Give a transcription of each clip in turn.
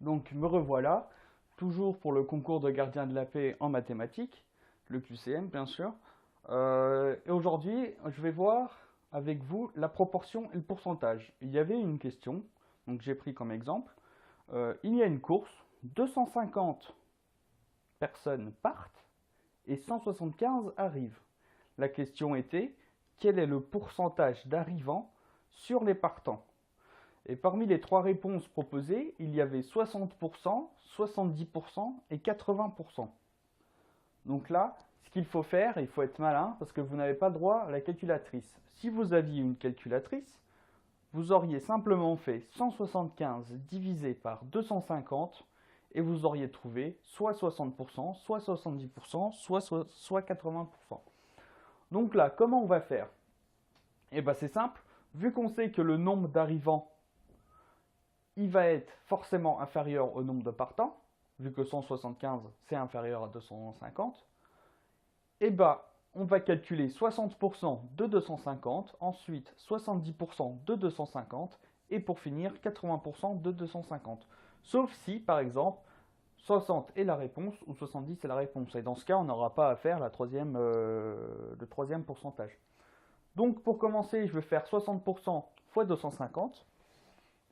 Donc me revoilà, toujours pour le concours de gardien de la paix en mathématiques, le QCM bien sûr. Et aujourd'hui, je vais voir avec vous la proportion et le pourcentage. Il y avait une question, donc j'ai pris comme exemple. Il y a une course, 250 personnes partent et 175 arrivent. La question était, quel est le pourcentage d'arrivants sur les partants? Et parmi les trois réponses proposées, il y avait 60%, 70% et 80%. Donc là, ce qu'il faut faire, il faut être malin parce que vous n'avez pas droit à la calculatrice. Si vous aviez une calculatrice, vous auriez simplement fait 175 divisé par 250 et vous auriez trouvé soit 60%, soit 70%, soit 80%. Donc là, comment on va faire? Eh bien c'est simple, vu qu'on sait que le nombre d'arrivants il va être forcément inférieur au nombre de partants, vu que 175 c'est inférieur à 250, et bah on va calculer 60% de 250, ensuite 70% de 250, et pour finir 80% de 250. Sauf si, par exemple, 60 est la réponse ou 70 est la réponse. Et dans ce cas, on n'aura pas à faire le troisième pourcentage. Donc pour commencer, je vais faire 60% fois 250.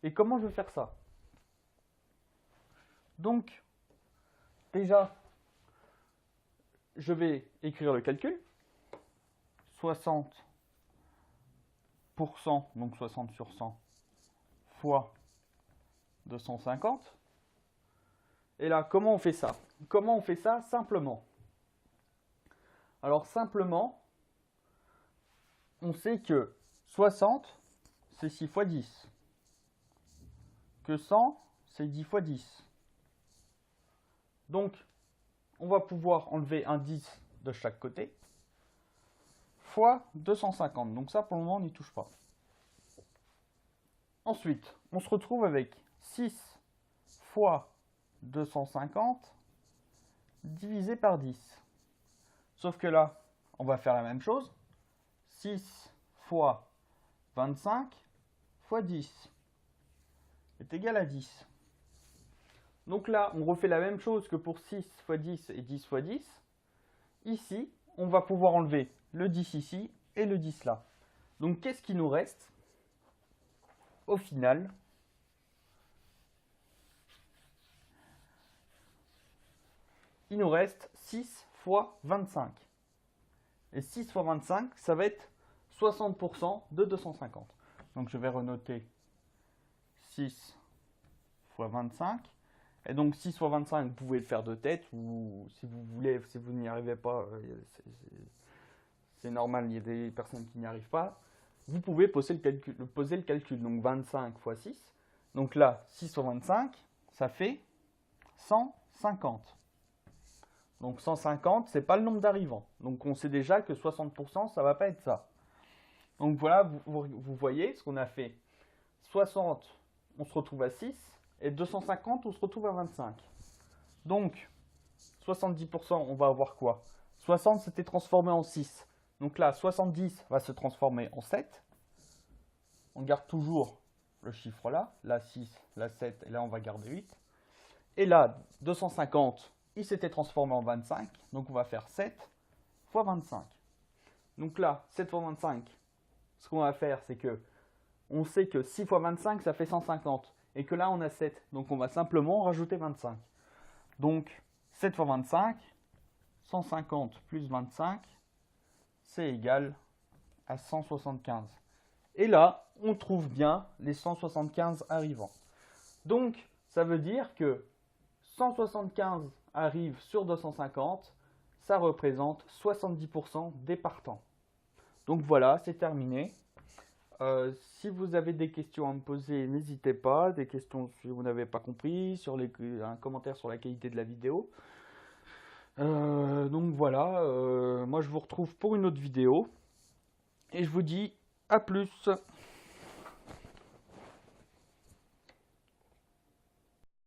Et comment je vais faire ça? Donc, déjà, je vais écrire le calcul. 60%, donc 60 sur 100, fois 250. Et là, comment on fait ça? Comment on fait ça simplement? Alors, simplement, on sait que 60, c'est 6 fois 10. Que 100, c'est 10 fois 10. Donc, on va pouvoir enlever un 10 de chaque côté, fois 250. Donc ça, pour le moment, on n'y touche pas. Ensuite, on se retrouve avec 6 fois 250 divisé par 10. Sauf que là, on va faire la même chose. 6 fois 25 fois 10 est égal à 10. Donc là, on refait la même chose que pour 6 fois 10 et 10 fois 10. Ici, on va pouvoir enlever le 10 ici et le 10 là. Donc qu'est-ce qui nous reste? Au final, il nous reste 6 fois 25. Et 6 fois 25, ça va être 60% de 250. Donc je vais renoter 6 fois 25. Et donc 6 fois 25, vous pouvez le faire de tête, ou si vous voulez, si vous n'y arrivez pas, c'est normal, il y a des personnes qui n'y arrivent pas. Vous pouvez poser le calcul, donc 25 fois 6. Donc là, 6 fois 25, ça fait 150. Donc 150, c'est pas le nombre d'arrivants. Donc on sait déjà que 60%, ça va pas être ça. Donc voilà, vous voyez ce qu'on a fait. 60, on se retrouve à 6, et 250, on se retrouve à 25. Donc, 70%, on va avoir quoi? 60 s'était transformé en 6. Donc là, 70 va se transformer en 7. On garde toujours le chiffre là. Là, 6, là, 7, et là, on va garder 8. Et là, 250, il s'était transformé en 25. Donc, on va faire 7 fois 25. Donc là, 7 fois 25, ce qu'on va faire, c'est que on sait que 6 fois 25, ça fait 150. Et que là, on a 7. Donc, on va simplement rajouter 25. Donc, 7 fois 25, 150 plus 25, c'est égal à 175. Et là, on trouve bien les 175 arrivants. Donc, ça veut dire que 175 arrivent sur 250, ça représente 70% des partants. Donc voilà, c'est terminé. Si vous avez des questions à me poser, n'hésitez pas. Des questions si vous n'avez pas compris, un commentaire sur la qualité de la vidéo. Donc voilà, moi je vous retrouve pour une autre vidéo. Et je vous dis à plus.